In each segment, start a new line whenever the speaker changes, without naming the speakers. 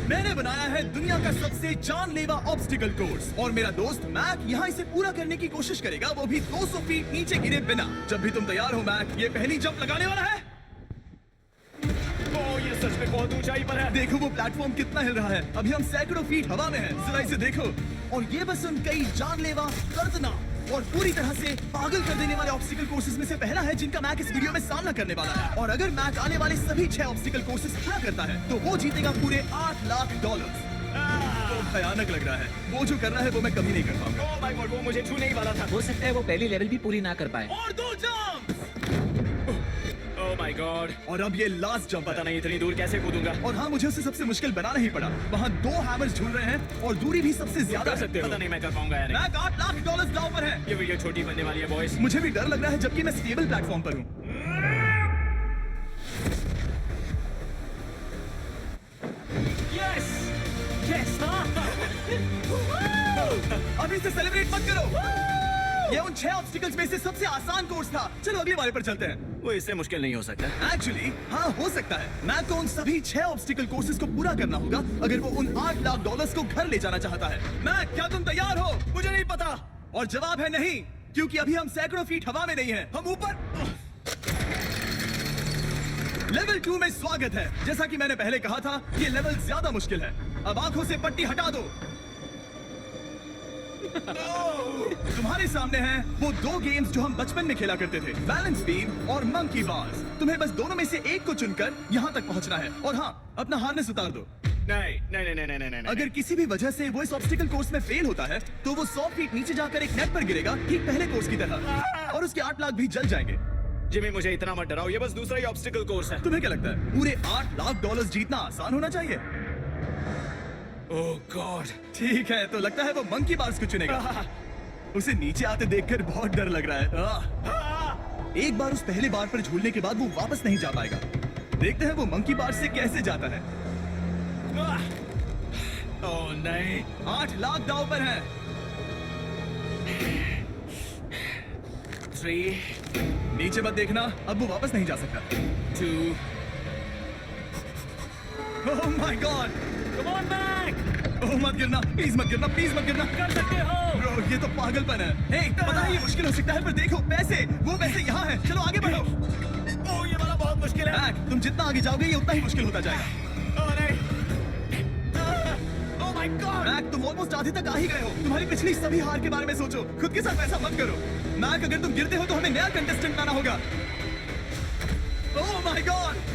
मैंने बनाया है दुनिया का सबसे जानलेवा ऑब्स्टिकल कोर्स और मेरा दोस्त मैक यहाँ इसे पूरा करने की कोशिश करेगा, वो भी 200 फीट नीचे गिरे बिना। जब भी तुम तैयार हो मैक, ये पहली जंप लगाने वाला है।
ओह, ये सच में बहुत ऊंचाई पर है।
देखो वो प्लेटफॉर्म कितना हिल रहा है। अभी हम सैकड़ों फीट हवा में हैं। जरा इसे देखो। और ये बस उन कई जानलेवा, दर्दनाक और पूरी तरह से पागल कर देने वाले ऑब्स्टिकल कोर्सेज में से पहला है जिनका मैक इस वीडियो में सामना करने वाला है। और अगर मैक आने वाले सभी 6 ऑब्स्टिकल कोर्सेज पूरा करता है तो वो जीतेगा पूरे $8 लाख। तो भयानक लग रहा है। वो जो कर रहा है वो मैं कभी नहीं कर पाऊंगा।
ओह माय गॉड, वो मुझे छूने ही वाला था।
हो सकता है वो पहली लेवल भी पूरी ना कर पाए।
और 2 जंप।
ओह माय गॉड,
और अब ये लास्ट जंप।
पता नहीं इतनी दूर कैसे कूदूंगा।
और हाँ, मुझे उसे सबसे मुश्किल बनाना ही पड़ा। वहाँ 2 हैमर्स झूल रहे हैं और दूरी भी सबसे ज्यादा
कर
है।
सकते हो। पता नहीं मैं कर पाऊंगा या नहीं।
मैक $8 लाख दांव पर है।
ये वीडियो छोटी बनने वाली है बॉयज।
मुझे भी डर लग रहा है जबकि मैं स्टेबल प्लेटफॉर्म पर हूँ।
यस यस,
अभी से सेलिब्रेट मत करो। ये उन 6 ऑब्स्टिकल्स में से सबसे आसान कोर्स था। चलो अगले वाले पर चलते हैं।
वो इससे मुश्किल नहीं हो सकता।
एक्चुअली हाँ, हो सकता है। मैक को उन सभी 6 ऑब्स्टिकल कोर्सेज को पूरा करना होगा अगर वो उन $8 लाख को घर ले जाना चाहता है। मैक, क्या तुम तैयार हो?
मुझे नहीं पता।
और जवाब है नहीं, क्योंकि अभी हम सैकड़ों फीट हवा में नहीं हैं। हम ऊपर। लेवल 2 में स्वागत है। जैसा कि मैंने पहले कहा था, ये लेवल ज्यादा मुश्किल है। अब आंखों से पट्टी हटा दो। तुम्हारे सामने हैं वो 2 गेम्स जो हम बचपन में खेला करते थे, बैलेंस बीम और मंकी बार्स। तुम्हें बस दोनों में से एक को चुनकर यहाँ तक पहुँचना है। और हाँ, अपना हार्नेस उतार दो।
नहीं नहीं नहीं नहीं नहीं नहीं।
अगर किसी भी वजह से वो इस ऑब्स्टिकल कोर्स में फेल होता है तो वो 100 फीट नीचे जाकर एक नेट पर गिरेगा, ठीक पहले कोर्स की तरह, और उसके 8 लाख भी जल जाएंगे।
जिमी, मुझे इतना मत डराओ। ये बस दूसरा ही ऑब्स्टिकल कोर्स है।
तुम्हें क्या लगता है पूरे $8 लाख जीतना आसान होना चाहिए?
ओह गॉड।
ठीक है, तो लगता है वो मंकी बार्स को चुनेगा। उसे नीचे आते देखकर बहुत डर लग रहा है। एक बार उस पहले बार पर झूलने के बाद वो वापस नहीं जा पाएगा। देखते हैं वो मंकी बार से कैसे जाता है।
ओह नहीं,
8 लाख दांव पर है।
3
नीचे मत देखना, अब वो वापस नहीं जा सकता।
2
oh my god.
Come on back.
Oh मत गिरना, प्लीज मत गिरना, प्लीज मत गिरना।
कर सकते हो।
ब्रो, ये तो पागलपन है। हे, पता है ये मुश्किल हो सकता है, पर देखो पैसे, वो पैसे यहाँ हैं। चलो आगे बढ़ो।
ओह, ये वाला बहुत मुश्किल है।
मैक, तुम जितना आगे जाओगे ये उतना ही मुश्किल होता जाएगा।
ओह नहीं। ओह माय गॉड।
मैक, तुम ऑलमोस्ट आधे तक आ ही गए हो। तुम्हारी पिछली सभी हार के बारे में सोचो। खुद के साथ ऐसा मत करो। मैक, अगर तुम गिरते हो तो हमें नया कंटेस्टेंट लाना होगा। ओह माय गॉड।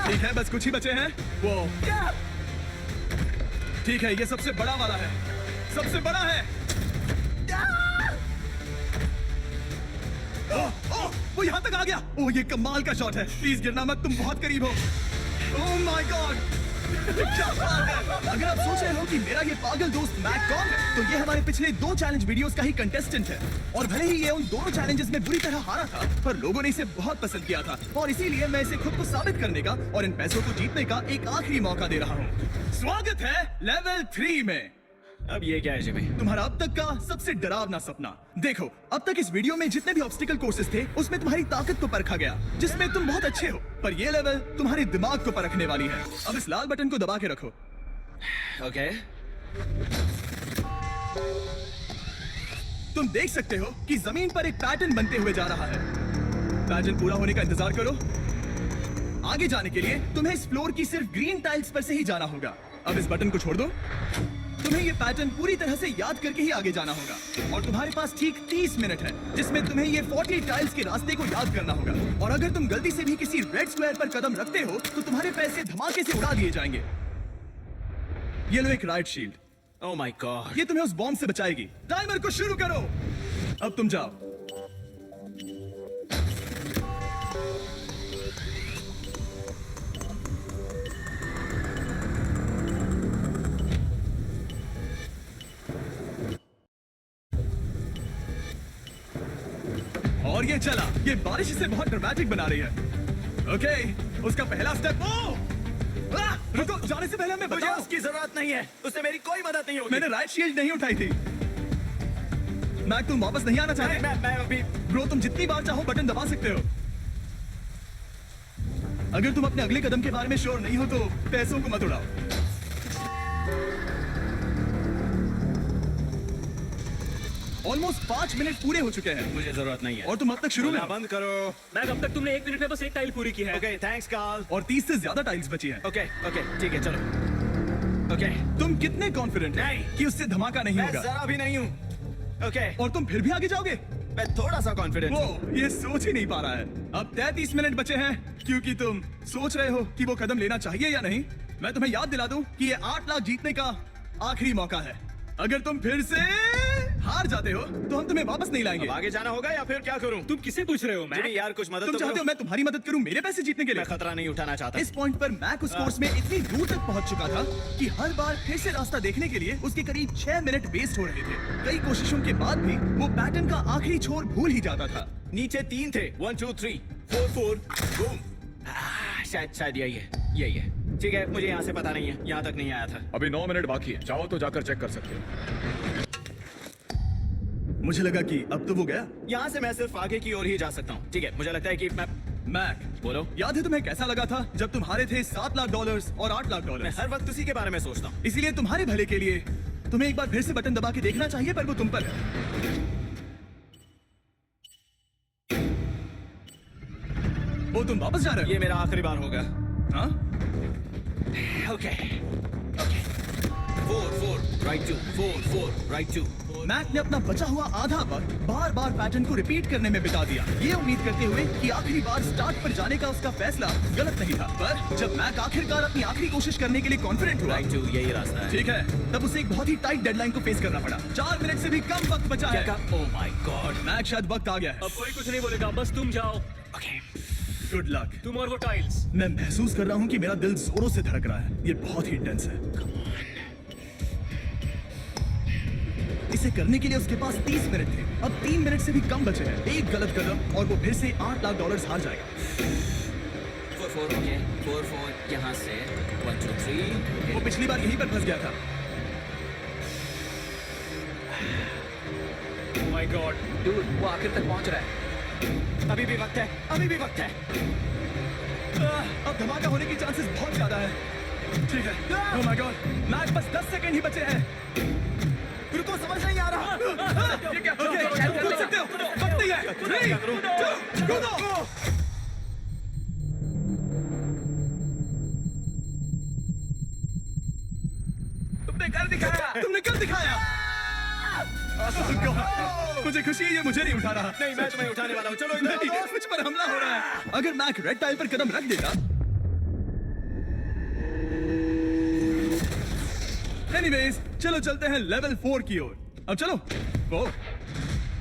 ठीक है, बस कुछ ही बचे हैं। वो ठीक है, ये सबसे बड़ा वाला है, सबसे बड़ा है। ओह, वो यहाँ तक आ गया। ओह, ये कमाल का शॉट है। प्लीज गिरना मत, तुम बहुत करीब हो। ओह माय गॉड, क्या बात है। अगर आप सोच रहे हो कि मेरा ये पागल दोस्त मैक कौन है, तो ये हमारे पिछले 2 चैलेंज वीडियोस का ही कंटेस्टेंट है। और भले ही ये उन दोनों चैलेंजेस में बुरी तरह हारा था, पर लोगों ने इसे बहुत पसंद किया था और इसीलिए मैं इसे खुद को साबित करने का और इन पैसों को जीतने का एक आखिरी मौका दे रहा हूँ। स्वागत है लेवल 3 में।
अब ये क्या है जिमी?
तुम्हारा अब तक का सबसे डरावना सपना। देखो, अब तक इस वीडियो में जितने भी ऑब्स्टिकल कोर्सेज थे उसमें तुम्हारी ताकत को परखा गया, जिसमें तुम बहुत अच्छे हो। पर ये लेवल तुम्हारे दिमाग को परखने वाली है। अब इस लाल बटन को दबा के रखो।
ओके।
तुम देख सकते हो कि जमीन पर एक पैटर्न बनते हुए जा रहा है। पैटर्न पूरा होने का इंतजार करो। आगे जाने के लिए तुम्हें इस फ्लोर की सिर्फ ग्रीन टाइल्स पर से ही जाना होगा। अब इस बटन को छोड़ दो। तुम्हें ये पैटर्न पूरी तरह से याद करके ही आगे जाना होगा और तुम्हारे पास ठीक 30 मिनट है जिसमें तुम्हें ये 40 टाइल्स के रास्ते को याद करना होगा। और अगर तुम गलती से भी किसी रेड स्क्वायर पर कदम रखते हो तो तुम्हारे पैसे धमाके से उड़ा दिए जाएंगे। ये लो एक right shield.
Oh my God.
ये तुम्हें उस बॉम्ब से बचाएगी। टाइमर को शुरू करो। अब तुम जाओ। और ये चला। ये बारिश इसे बहुत ड्रामेटिक बना रही है। ओके, उसका पहला स्टेप। रुको, जाने से पहले हमें
मुझे
बताओ।
उसकी जरूरत नहीं है। उससे मेरी कोई मदद नहीं होगी।
मैंने राइट शील्ड नहीं उठाई थी। मैक, तुम वापस नहीं आना चाहते?
मैं अभी।
ब्रो, तुम जितनी बार चाहो बटन दबा सकते हो। अगर तुम अपने अगले कदम के बारे में श्योर नहीं हो तो पैसों को मत उड़ाओ। ऑलमोस्ट 5 मिनट पूरे हो चुके हैं
मुझे जरूरत नहीं है।
और तुम अब तक शुरू में
बोलना
हो।
बंद करो।
मैक, अब तक तुमने 1 मिनट में बस एक टाइल पूरी की है।
Okay thanks Carl.
और 30 से ज्यादा टाइल्स बची हैं।
ओके ओके ठीक है चलो। ओके
तुम कितने कॉन्फिडेंट
नहीं।
हैं कि उससे धमाका नहीं
मैं
होगा?
जरा भी नहीं हूँ। ओके
और तुम फिर भी आगे जाओगे?
मैं थोड़ा सा कॉन्फिडेंट हूँ।
वो ये सोच ही नहीं पा रहा है। अब 33 मिनट बचे हैं क्योंकि तुम सोच रहे हो कि वो कदम लेना चाहिए या नहीं। मैं तुम्हें याद दिला दूं कि ये 8 लाख जीतने का आखिरी मौका है। अगर तुम फिर से हार जाते हो तो हम तुम्हें वापस नहीं लाएंगे।
अब आगे जाना होगा या फिर क्या करूँ?
तुम किसे पूछ रहे हो
जिमी
मैक?
यार कुछ मदद
तुम
तो
चाहते
करो।
हो मैं तुम्हारी मदद करूं मेरे पैसे जीतने के लिए?
मैं खतरा नहीं उठाना चाहता।
इस पॉइंट पर मैक उस कोर्स में इतनी दूर तक पहुंच चुका था कि हर बार फिर से रास्ता देखने के लिए उसके करीब 6 मिनट वेस्ट हो रहे थे। कई कोशिशों के बाद भी वो पैटर्न का आखिरी छोर भूल ही जाता था।
नीचे 3 थे। 1 2 3 4 4 बूम। शायद यही है। ठीक है मुझे यहाँ से पता नहीं है, यहाँ तक नहीं आया था।
अभी 9 मिनट बाकी है, चाहो तो जाकर चेक कर सकते हो।
मुझे लगा कि अब तो वो गया।
यहाँ से मैं सिर्फ आगे की ओर ही जा सकता हूँ। ठीक है मुझे लगता है कि मैं
मैक,
बोलो।
याद है तुम्हें कैसा लगा था जब तुम हारे थे $7 लाख और $8 लाख?
मैं हर वक्त उसी के बारे में सोचता हूँ।
इसीलिए तुम्हारे भले के लिए तुम्हें एक बार फिर से बटन दबा के देखना चाहिए, पर वो तुम पर है। वो तुम वापस जा रहे हो?
ये मेरा आखिरी बार होगा।
हाँ?
Okay 4 4 right 2 4 4 right 2।
मैक ने अपना बचा हुआ आधा वक्त बार बार पैटर्न को रिपीट करने में बिता दिया, ये उम्मीद करते हुए कि आखिरी बार स्टार्ट पर जाने का उसका फैसला गलत नहीं था। पर जब मैक आखिरकार अपनी आखिरी कोशिश करने के लिए कॉन्फिडेंट हुआ,
राइट 2 यही रास्ता है।
ठीक है, तब उसे एक बहुत ही टाइट डेडलाइन को फेस करना पड़ा। 4 मिनट से भी कम वक्त बचा है।
ओह माय गॉड।
मैक शायद वक्त आ गया है।
अब कोई कुछ नहीं बोलेगा, बस तुम जाओ।
Okay
good luck.
तुम और वो टाइल्स।
मैं महसूस कर रहा हूँ कि मेरा दिल जोरों से धड़क रहा है। ये बहुत ही इंटेंस है। इसे करने के लिए उसके पास 30 मिनट थे। अब 3 मिनट से भी कम बचे हैं। एक गलत कदम और वो फिर से $8 लाख हार जाएगा।
4 4 ओके 4 4 यहाँ से 1 2 3।
वो पिछली बार यहीं पर फंस गया था।
ओह माय गॉड,
डूड, वो आखिर तक पहुंच रहा है।
अभी भी वक्त है, अभी भी वक्त है।
अब धमाका होने की चांसेस बहुत ज्यादा है। ठीक है। ओह माय गॉड, मैच बस 10 सेकंड ही बचे हैं।
रुको समझ नहीं आ रहा।
ये क्या? ओके, कूद सकते हो। वक्त नहीं है। 3 2 कूदो। तुमने कर दिखाया। Oh God, मुझे खुशी है ये मुझे नहीं उठा रहा।
नहीं मैं तुम्हें उठाने वाला हूँ। चलो इधर
नहीं,
आओ।
मुझ पर हमला हो रहा है। अगर मैक रेड टाइल पर कदम रख देता। एनीवेज, चलो चलते हैं लेवल 4 की ओर। अब चलो। वो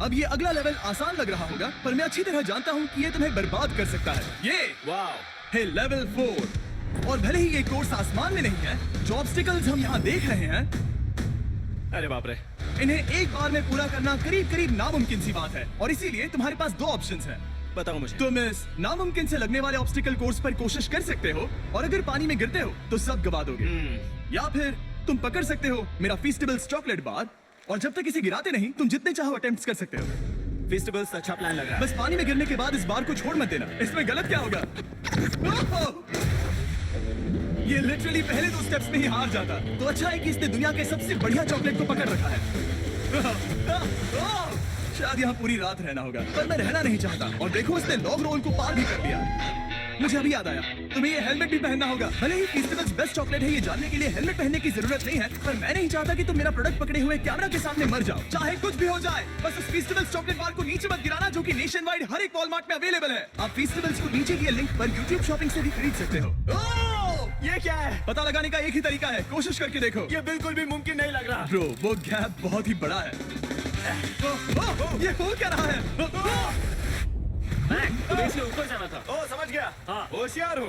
अब ये अगला लेवल आसान लग रहा होगा, पर मैं अच्छी तरह जानता हूँ कि ये तुम्हें बर्बाद कर सकता है। ये
वाओ।
है लेवल 4। और भले ही ये कोर्स आसमान में नहीं है, जो ऑब्स्टिकल्स हम यहाँ देख रहे हैं,
अरे बाप रे।
इन्हें एक बार में पूरा करना करीब करीब नामुमकिन सी बात है। और इसीलिए तुम्हारे पास 2 ऑप्शंस हैं।
बताओ मुझे।
तुम इस नामुमकिन से लगने वाले ऑब्स्टिकल कोर्स पर कोशिश कर सकते हो, और अगर पानी में गिरते हो तो सब गवा दोगे। या फिर तुम पकड़ सकते हो मेरा फीस्टेबल्स चॉकलेट बार, और जब तक इसे गिराते नहीं तुम जितने चाहो अटेम्प्ट्स कर सकते हो।
फेस्टिवल्स अच्छा प्लान लग रहा है।
बस पानी में गिरने के बाद इस बार को छोड़ मत देना। इसमें गलत क्या होगा? ओह! ये लिटरली पहले 2 स्टेप्स में ही हार जाता। तो अच्छा है कि इसने दुनिया के सबसे बढ़िया चॉकलेट को पकड़ रखा है। शायद यहाँ पूरी रात रहना होगा, पर मैं रहना नहीं चाहता। और देखो, इसने लॉग रोल को पार भी कर लिया। मुझे अभी याद आया, तुम्हें ये हेलमेट भी पहनना होगा। भले ही फेस्टिवल्स बेस्ट चॉकलेट है, ये जानने के लिए हेलमेट पहनने की जरूरत नहीं है, पर मैं नहीं चाहता कि तुम मेरा प्रोडक्ट पकड़े हुए कैमरा के सामने मर जाओ। चाहे कुछ भी हो जाए, बस उस फेस्टिवल्स चॉकलेट बार को नीचे मत गिराना, जो कि नेशन वाइड हर एक वॉलमार्ट में अवेलेबल है। आप फेस्टिवल्स को नीचे दिए लिंक पर यूट्यूब शॉपिंग से भी खरीद सकते हो। ओह!
ये क्या है?
पता लगाने का एक ही तरीका है, कोशिश करके देखो।
ये बिल्कुल भी मुमकिन नहीं लग रहा।
ब्रो, वो गैप बहुत ही बड़ा है। ये हो क्या रहा है?
मैक, तुम्हें इसलिए ऊपर जाना था।
ओ समझ गया।
हाँ।
होशियार हो।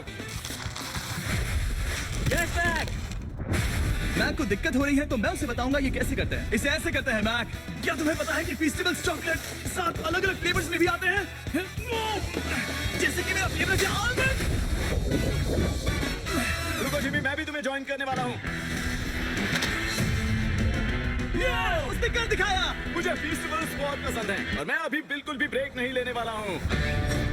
Yes Mac.
मैक को दिक्कत हो रही है तो मैं उसे बताऊंगा ये कैसे करते हैं। इसे ऐसे करते हैं मैक। क्या तुम्हें पता है कि फेस्टिवल्स चॉकलेट 7 अलग अलग फ्लेवर्स में भी आते हैं? जैसे कि मेरा फेवरेट है आलमंड।
रुको जिमी, मैं भी तुम्हें ज्वाइन करने वाला हूँ।
उसने कर दिखाया।
मुझे फेस्टिवल्स बहुत पसंद है और मैं अभी बिल्कुल भी ब्रेक नहीं लेने वाला हूँ।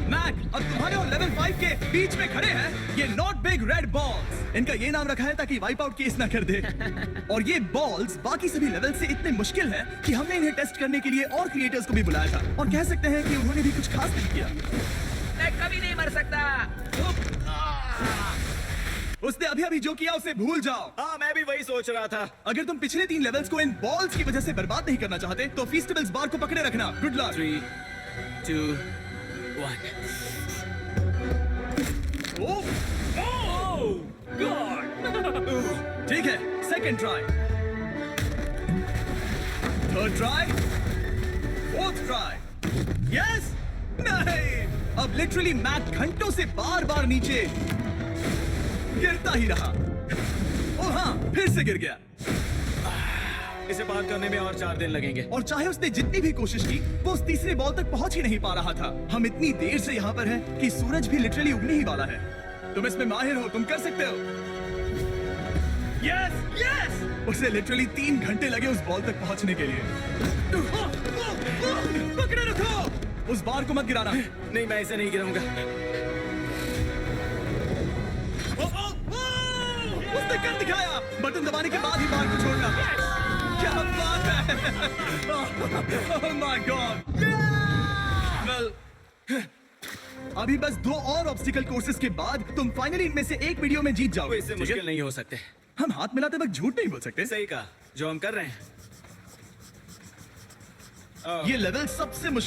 मैक, अब तुम्हारे और लेवल 5 के बीच में खड़े हैं ये नॉट बिग रेड बॉल्स। इनका ये नाम रखा है ताकि वाइप आउट केस ना कर दे। और ये बॉल्स बाकी सभी लेवल से इतने मुश्किल हैं कि हमने इन्हें टेस्ट करने के लिए और क्रिएटर्स को भी बुलाया था, और कह सकते हैं कि उन्होंने भी कुछ खास नहीं किया।
मैं कभी नहीं मर सकता।
उसने अभी अभी जो किया उसे भूल जाओ।
हाँ, मैं भी वही सोच रहा था।
अगर तुम पिछले 3 लेवल्स को इन बॉल्स की वजह से बर्बाद नहीं करना चाहते तो फीस्टेबल्स बार को पकड़े रखना। Good luck.
3, 2, 1।
ठीक है, second try, third try, fourth try. Yes, नहीं, अब लिटरली मैक घंटों से बार बार नीचे गिरता ही रहा। ओ हाँ, फिर से गिर गया।
इसे पार करने में और 4 दिन लगेंगे।
और चाहे उसने जितनी भी कोशिश की वो उस तीसरे बॉल तक पहुंच ही नहीं पा रहा था। हम इतनी देर से यहाँ पर हैं कि सूरज भी लिटरली उगने ही वाला है। तुम इसमें माहिर हो, तुम कर सकते हो। यस यस, उसे लिटरली 3 घंटे लगे उस बॉल तक पहुंचने के लिए। पकड़े रखो, उस बार को मत गिराना।
नहीं, मैं इसे नहीं गिराऊंगा।
उसने कर दिखाया। बटन दबाने के बाद ही बार को छोड़ना। क्या बात है। Oh my God. Well, अभी बस 2 और ऑब्स्टिकल कोर्सेज के बाद तुम फाइनली इनमें से एक वीडियो में जीत जाओगे।
इससे
ठीक है?
मुश्किल नहीं हो सकते।
हम हाथ मिलाते वक्त झूठ नहीं बोल सकते।
सही कहा, जो हम कर रहे हैं।
ये लेवल सबसे मुश्किल